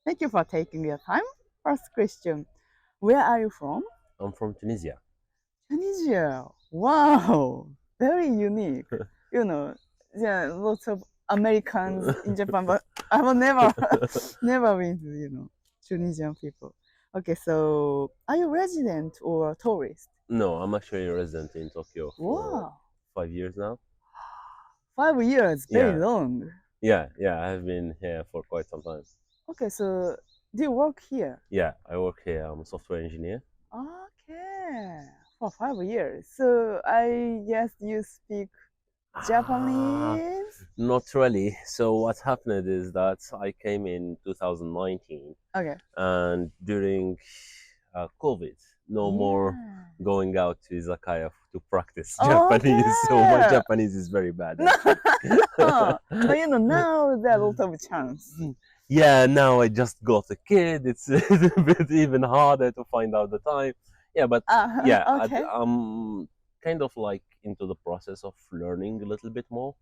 Thank you for taking your time. First question, where are you from? I'm from Tunisia. Tunisia. Wow, very unique. There are lots of Americans in Japan, but I have never, never been to, Tunisian people. Okay, so are you resident or tourist? No, I'm actually a resident in Tokyo for Wow, 5 years now. 5 years, very Yeah. long. Yeah, I've been here for quite some time. Okay, so do you work here? Yeah, I work here. I'm a software engineer. Okay, for 5 years. So I guess you speak Japanese? Not really. So what happened is that I came in 2019, Okay. and during COVID, no more going out to izakaya to practice Japanese. So my Japanese is very bad. But now there are a lot of chance. Yeah, now I just got a kid. It's a bit even harder to find out the time. Yeah, but yeah, okay. I'm kind of like into the process of learning a little bit more.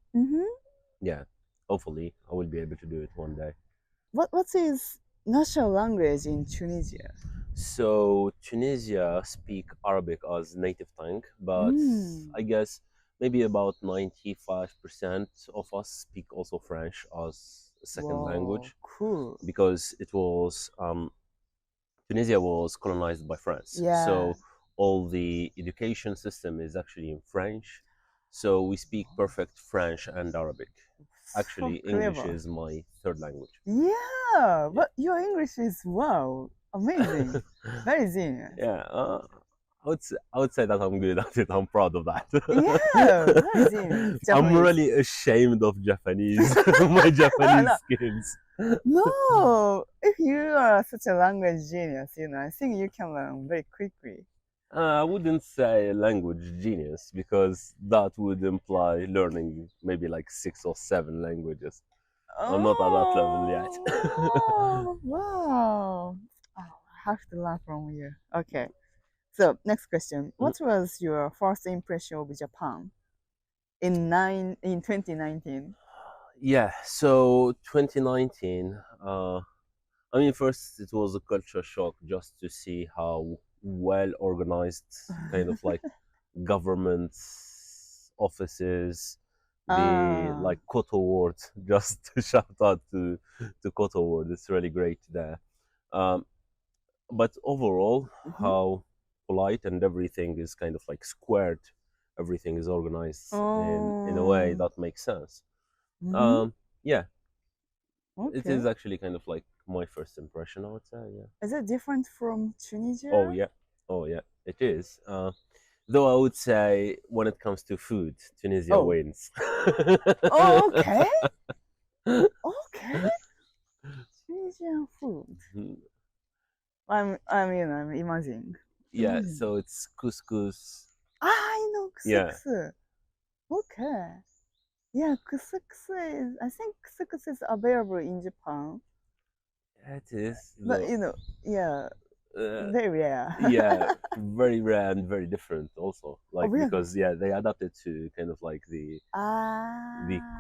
Yeah, hopefully I will be able to do it one day. What is national language in Tunisia? So Tunisia speak Arabic as native tongue, but I guess maybe about 95% of us speak also French as a second language. Cool. Because it was Tunisia was colonized by France. Yeah. So all the education system is actually in French. So we speak perfect French and Arabic. Actually, So English clever. is my third language. Yeah, but your English is wow, amazing, very genius. Yeah, I would say that I'm good at it. I'm proud of that. Yeah, very genius. I'm Japanese. really ashamed of Japanese, my Japanese skills. No, if you are such a language genius, I think you can learn very quickly. I wouldn't say language genius, because that would imply learning maybe like 6 or 7 languages. I'm not at that level yet. Wow. I have to learn from you. Okay. So next question. What was your first impression of Japan in 2019? Yeah, so 2019, I mean, first it was a culture shock just to see how well organized kind of like government offices, the like Koto Ward, just to shout out to Koto Ward, it's really great there. But overall, how polite and everything is kind of like squared, everything is organized in a way that makes sense. Yeah, Okay. it is actually kind of like my first impression, I would say. Yeah. Is it different from Tunisia? Oh yeah, it is. Though I would say when it comes to food, Tunisia wins. Oh, okay. Okay. Tunisian food. I'm imagining. Yeah, so it's couscous. I know couscous. Yeah. Okay. Yeah, couscous is. I think couscous is available in Japan. It is. But yeah, very rare. Yeah, very rare and very different also. Like really? because they adapted to kind of like the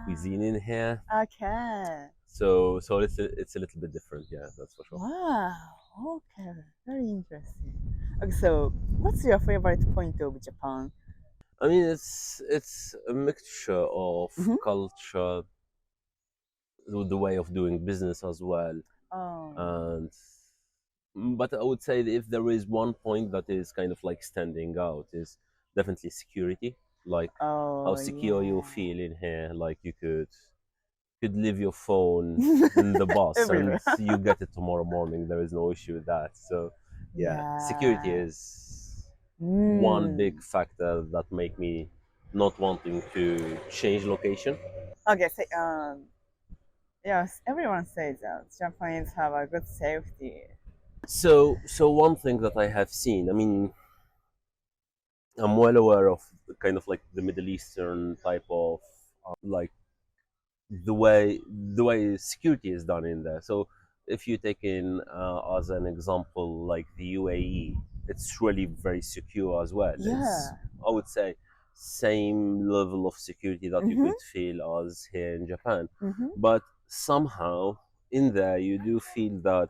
cuisine in here. Okay. So it's a little bit different. Yeah, that's for sure. Wow. Okay. Very interesting. Okay, so what's your favorite point of Japan? I mean, it's a mixture of culture, the way of doing business as well, but I would say that if there is one point that is kind of like standing out, is definitely security. Like how secure you feel in here. Like you could leave your phone in the bus and you get it tomorrow morning. There is no issue with that. So yeah. Security is one big factor that make me not wanting to change location. Okay, so yes, everyone says that Japanese have a good safety. So one thing that I have seen, I mean, I'm well aware of kind of like the Middle Eastern type of like the way security is done in there. So if you take in as an example like the UAE, it's really very secure as well. Yeah. It's, I would say, same level of security that you could feel as here in Japan. But somehow in there you do feel that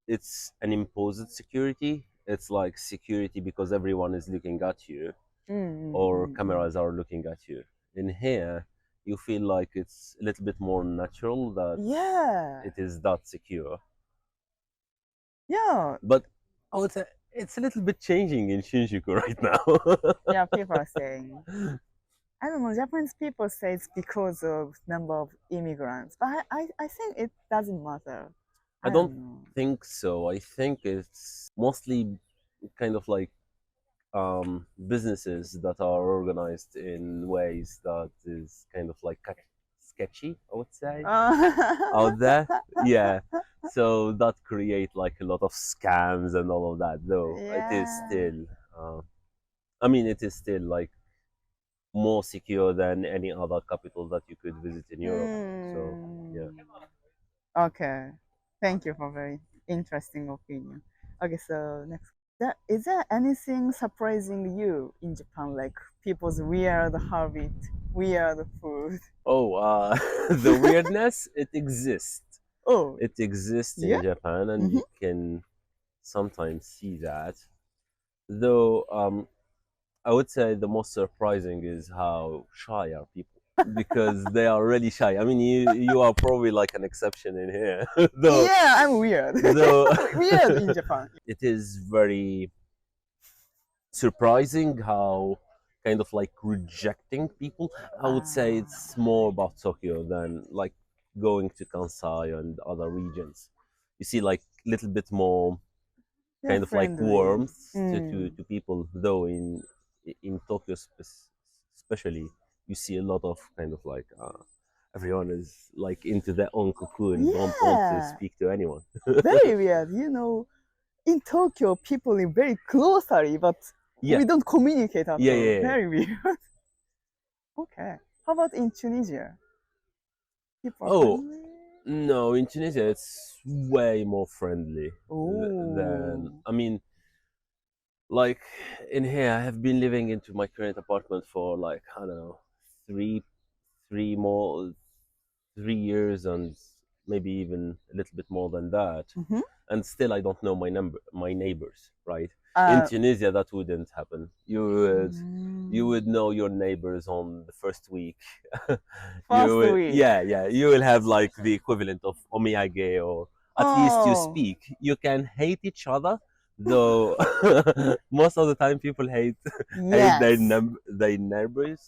it's an imposed security. It's like security because everyone is looking at you, or cameras are looking at you. In here, you feel like it's a little bit more natural that Yeah. it is that secure. Yeah. But I would say it's a little bit changing in Shinjuku right now. Yeah, people are saying. I don't know, Japanese people say it's because of number of immigrants, but I think it doesn't matter. I don't don't know. think so. I think it's mostly kind of like businesses that are organized in ways that is kind of like sketchy, I would say, out there. Yeah. So that create like a lot of scams and all of that. Though it is Yeah. still, I mean, it is still like more secure than any other capital that you could visit in Europe. So yeah. Okay. Thank you for very interesting opinion. Okay, so next. Is there anything surprising you in Japan, like people's weird habit, weird food? Oh, the weirdness, it exists. Oh, It exists in yeah. Japan, and you can sometimes see that. Though, I would say the most surprising is how shy are people, because they are really shy. I mean, you are probably like an exception in here. Though, Yeah, I'm weird. though Weird in Japan. it is very surprising how kind of like rejecting people. I would say it's more about Tokyo than like going to Kansai and other regions. You see like a little bit more They're kind of like friendly. warmth Mm. to people, though in Tokyo especially you see a lot of kind of like everyone is like into their own cocoon, don't want to Yeah. speak to anyone. Very weird. You know, in Tokyo, people live very closely, but Yeah. we don't communicate at Yeah, all. yeah, yeah. Very weird. Okay. How about in Tunisia? People are Oh, friendly? no, in Tunisia it's way more friendly than, Oh. I mean, like in here I have been living into my current apartment for like, I don't know, three 3 years and maybe even a little bit more than that, and still I don't know my neighbors, right? In Tunisia that wouldn't happen. You would know your neighbors on the first week. First week. Yeah, you will have like the equivalent of omiyage, or at least you Oh. speak. You can hate each other, though most of the time people hate Yes. their neighbors,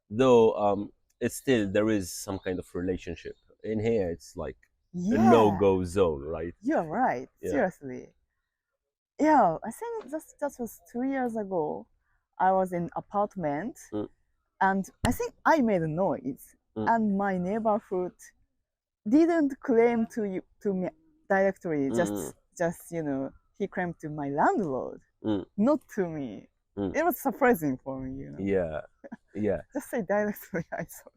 though it's still there is some kind of relationship. In here it's like a Yeah. no-go zone, right? You're right. Yeah. Seriously. Yeah, I think that was 2 years ago. I was in apartment, and I think I made a noise, and my neighborhood didn't claim to me directly. Just you know, he claimed to my landlord, not to me. It was surprising for me, you know. Yeah. Just say directly, I thought.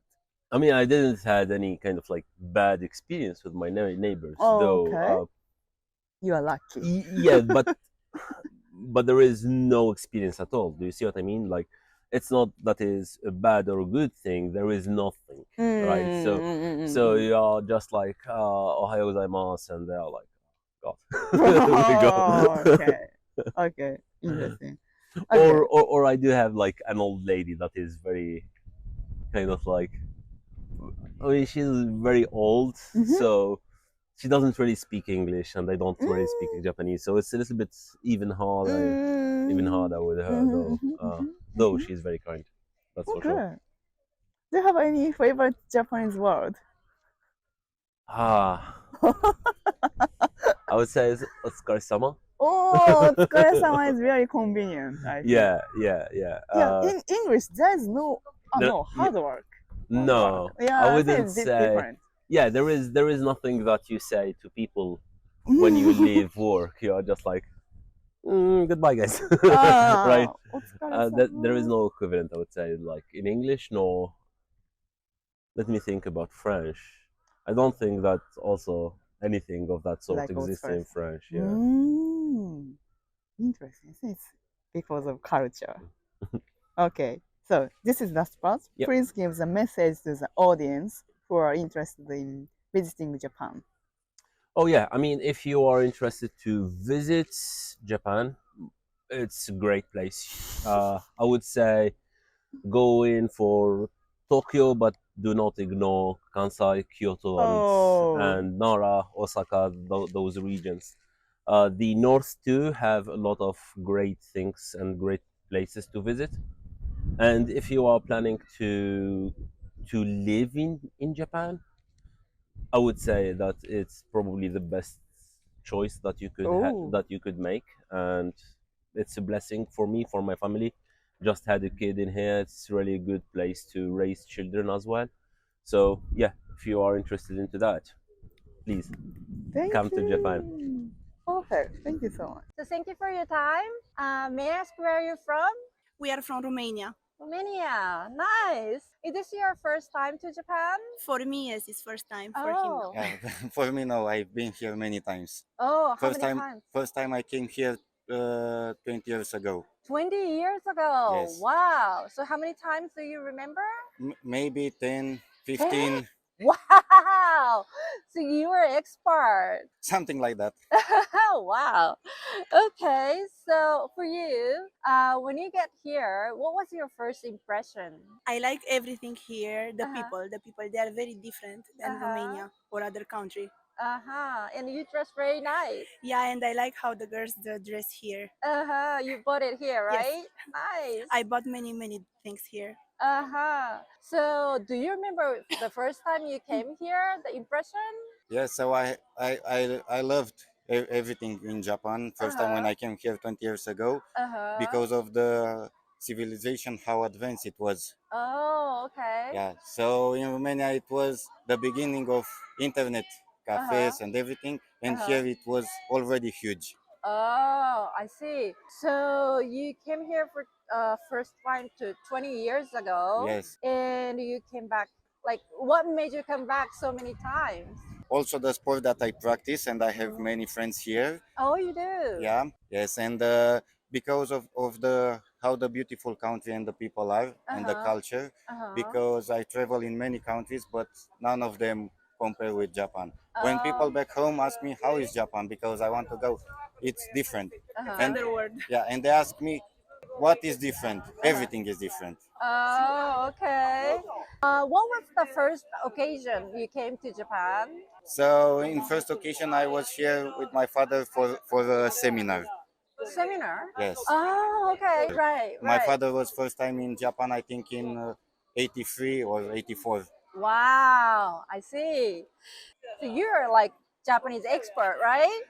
I mean, I didn't had any kind of like bad experience with my neighbors, Oh, though. okay. You are lucky. Yeah, but there is no experience at all. Do you see what I mean? Like, it's not that is a bad or a good thing. There is nothing, right? So you are just like, Ohayo gozaimasu, and they are like, God. Oh, okay. Okay. Interesting. Okay. Or I do have like an old lady that is very kind of like, I mean, she's very old, so she doesn't really speak English, and I don't really speak Japanese, so it's a little bit even harder with her, though she's very kind. That's for sure. Do you have any favorite Japanese word? I would say it's otsukaresama. Oh, otsukaresama is very convenient. I think. Yeah. Yeah, in English, there is no hard work. No, Yeah, I wouldn't it's say. different. Yeah, there is nothing that you say to people when you leave work. You are just like, goodbye, guys. Right? There is no equivalent, I would say, like in English. No. Let me think about French. I don't think that also anything of that sort Like exists in French. Yeah. Interesting. It's because of culture. Okay, so this is last part. Yep. Please give the message to the audience who are interested in visiting Japan. Oh yeah, I mean, if you are interested to visit Japan, it's a great place. I would say go in for Tokyo, but do not ignore Kansai, Kyoto, Oh. and Nara, Osaka, those regions. The north too have a lot of great things and great places to visit. And if you are planning to live in Japan, I would say that it's probably the best choice that you could Oh. that you could make, and it's a blessing for me, for my family. Just had a kid in here. It's really a good place to raise children as well. So yeah, if you are interested into that, please Thank come to you. Japan. Perfect. Thank you so much. So thank you for your time. May I ask where you're from? We are from Romania. Romania. Nice. Is this your first time to Japan? For me, yes, it's first time. For him, Oh. no. Yeah, for me, no. I've been here many times. Oh, how First many time, times? first time I came here 20 years ago. 20 years ago. Yes. Wow. So how many times do you remember? Maybe 10, 15, Wow. So you were expert. something like that. Wow. Okay. So for you, when you get here, what was your first impression? I like everything here. The Uh-huh. people, they are very different than Uh-huh. Romania or other country. And you dress very nice. Yeah, and I like how the girls dress here. You bought it here, Yes. right? Nice. I bought many things here. So do you remember the first time you came here, the impression? Yeah, so I loved everything in Japan. First time when I came here 20 years ago because of the civilization, how advanced it was. Oh, okay. Yeah, so in Romania it was the beginning of internet cafes and everything, and here it was already huge. Oh, I see. So you came here for first time to 20 years ago. Yes. And you came back. Like, what made you come back so many times? Also the sport that I practice, and I have many friends here. Oh, you do? Yeah, yes, and because of the how the beautiful country and the people are and the culture, because I travel in many countries, but none of them compare with Japan. When people back home ask me how is Japan, because I want to go, it's different. And Another word. yeah, and they ask me what is different. Everything is different. Oh, okay. What was the first occasion you came to Japan? So in first occasion I was here with my father for a seminar. Seminar? Yes. Oh, okay. Right. My right. father was first time in Japan, I think in 83 or 84. Wow, I see. So you're like Japanese expert, right?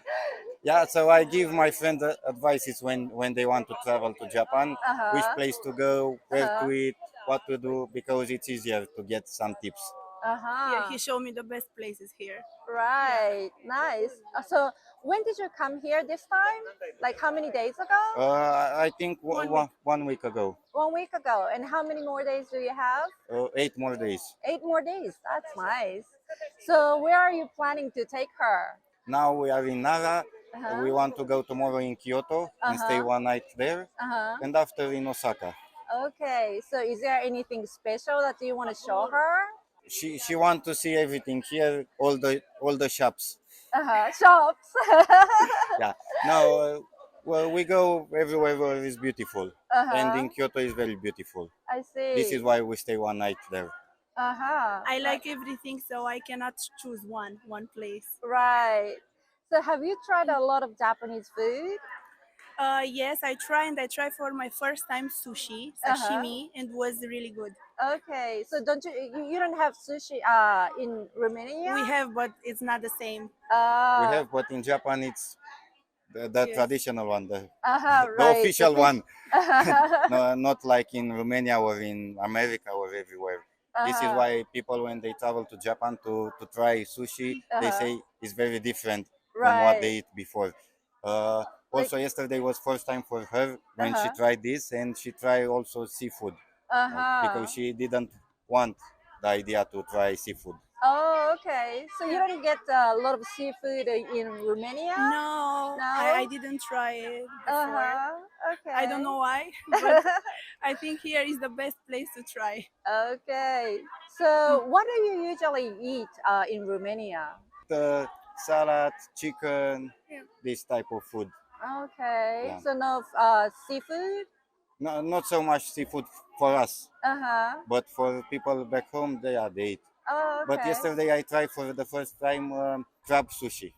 Yeah, so I give my friend advices when they want to travel to Japan, which place to go, where to eat, what to do, because it's easier to get some tips. Yeah, he showed me the best places here. Right, nice. So when did you come here this time? Like how many days ago? I think 1 week ago. 1 week ago. And how many more days do you have? 8 more days. 8 more days. That's nice. So where are you planning to take her? Now we are in Nara. We want to go tomorrow in Kyoto and stay 1 night there, and after in Osaka. Okay. So is there anything special that you want to show her? She want to see everything here, all the shops. Shops. Yeah. No, well, we go everywhere where it's beautiful, and in Kyoto is very beautiful. I see. This is why we stay 1 night there. I like everything, so I cannot choose one place. Right. So have you tried a lot of Japanese food? Yes, I tried for my first time sushi, sashimi, and was really good. Okay. So don't you don't have sushi in Romania? We have, but it's not the same. We have, but in Japan it's the Yes. traditional one, the Right. official one. No, not like in Romania or in America or everywhere. This is why people, when they travel to Japan to try sushi, they say it's very different than what they eat before. Also, yesterday was first time for her when she tried this, and she tried also seafood because she didn't want the idea to try seafood. Oh, okay. So you don't get a lot of seafood in Romania? No, No? I didn't try it before. Okay. I don't know why, but I think here is the best place to try. Okay. So what do you usually eat in Romania? salad, chicken, Yeah. this type of food. Okay. Yeah. So no seafood? No, not so much seafood for us, Uh-huh. but for people back home, they eat. Oh, okay. But yesterday I tried for the first time crab sushi.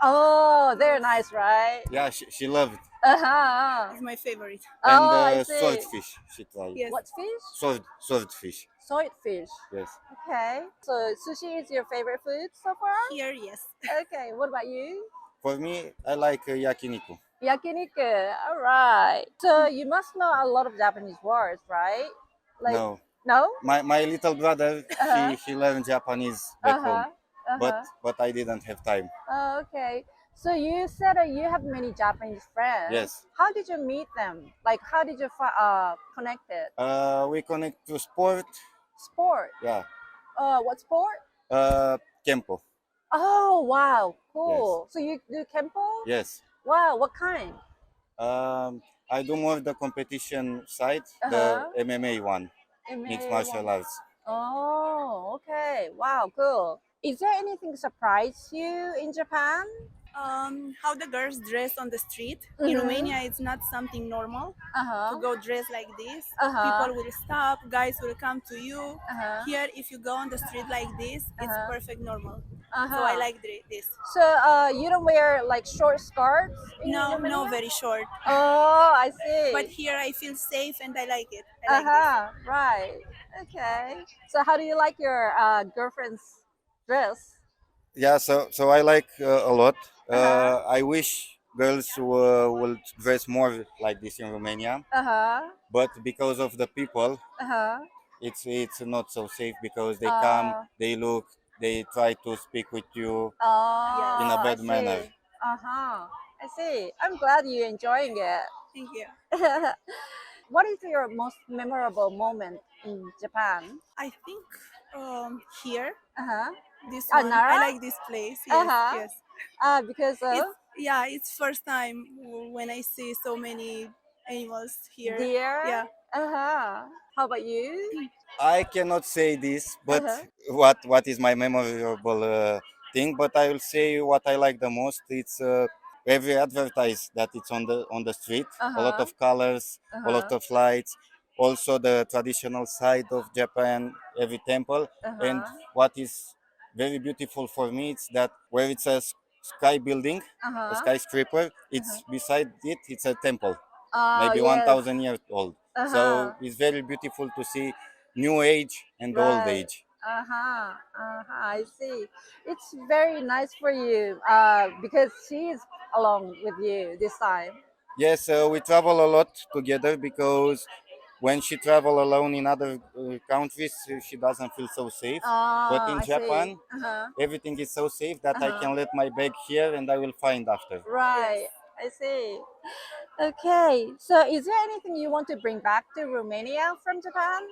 Oh, they're nice, right? Yeah, she loved. Uh-huh. It's my favorite. And Oh, I see. swordfish she tried. Yes. What fish? Swordfish. Swordfish. Yes. Okay. So sushi is your favorite food so far? Here, yes. Okay. What about you? For me, I like yakiniku. Yakiniku. All right. So you must know a lot of Japanese words, right? Like No, no? my little brother Uh-huh. he learned Japanese back Uh-huh. home, Uh-huh. but I didn't have time. Oh, okay. So you said that you have many Japanese friends. Yes. How did you meet them? Like, how did you connect it? We connect to sport. Sport. Yeah. What sport? Kempo. Oh, wow. Cool. So you do kempo? Yes. Wow. What kind? I do more the competition side, Uh-huh. the MMA one, mixed martial arts. Oh, okay. Wow, cool. Is there anything surprise you in Japan? How the girls dress on the street. In Mhm. Romania, it's not something normal to Uh-huh. go dress like this. Uh-huh. People will stop, guys will come to you. Uh-huh. Here, if you go on the street like this, it's Uh-huh. perfect normal. Uh-huh. So I like this. So you don't wear like short skirts? In No, Romania? very short. Oh, I see. But here I feel safe and I like it. I like Uh-huh. Right. Okay. So how do you like your girlfriend's dress? Yeah, so I like a lot. Uh-huh. I wish girls will dress more like this in Romania, Uh-huh. but because of the people, Uh-huh. it's not so safe because they come, they look, they try to speak with you. Oh, In a I bad see. manner. Uh-huh. I see. I'm glad you're enjoying it. Thank you. What is your most memorable moment in Japan? I think here, Uh-huh. this Ah, one, Nara? I like this place. Yes, Uh-huh. yes. Because of It's first time when I see so many animals here. deer? Yeah. Uh-huh. How about you? I cannot say this, but Uh-huh. what is my memorable thing? But I will say what I like the most. It's every advertise that it's on the street. A lot Uh-huh. of colors, a lot Uh-huh. of lights. Also the traditional side of Japan, every temple. And Uh-huh. what is very beautiful for me is that where it's a sky building, a Uh-huh. skyscraper, it's beside it. It's a temple, Oh, maybe yes. 1,000 years old. So Uh-huh. it's very beautiful to see new age and old Right. age. Uh-huh. Uh-huh. I see. It's very nice for you because she's along with you this time. Yes, we travel a lot together because when she travel alone in other countries, she doesn't feel so safe. But in I see. Japan, Uh-huh. everything is so safe that I Uh-huh. can let my bag here and I will find after. Right. I see. Okay. So is there anything you want to bring back to Romania from Japan?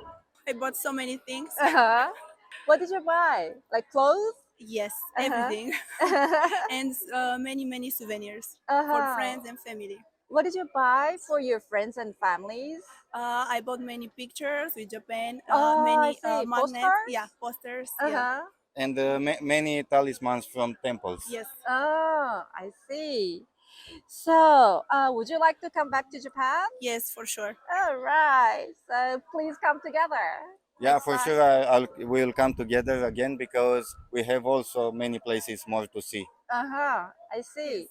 I bought so many things. Uh-huh. What did you buy? Like clothes? Yes, Uh-huh. everything. uh-huh. And many souvenirs for friends and family. What did you buy for your friends and families? I bought many pictures with Japan, Oh, I many see. magnets. Postcards? Yeah, posters. Uh-huh. Yeah. And many talismans from temples. Yes. Oh, I see. So, would you like to come back to Japan? Yes, for sure. All right. So please come together. Yeah, next for time. sure we'll come together again because we have also many places more to see. Uh-huh. I see.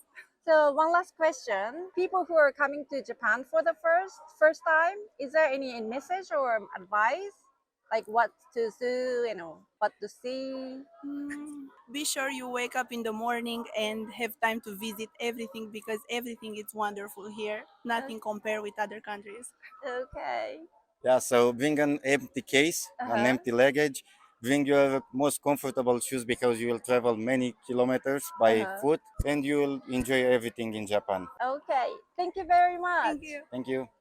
So one last question. People who are coming to Japan for the first time, is there any message or advice? Like what to do, what to see? Be sure you wake up in the morning and have time to visit everything because everything is wonderful here. Nothing compared with other countries. Okay. Yeah, so bring an empty case, an Uh-huh. empty luggage. Bring your most comfortable shoes because you will travel many kilometers by Uh-huh. foot and you will enjoy everything in Japan. Okay. Thank you very much. Thank you. Thank you.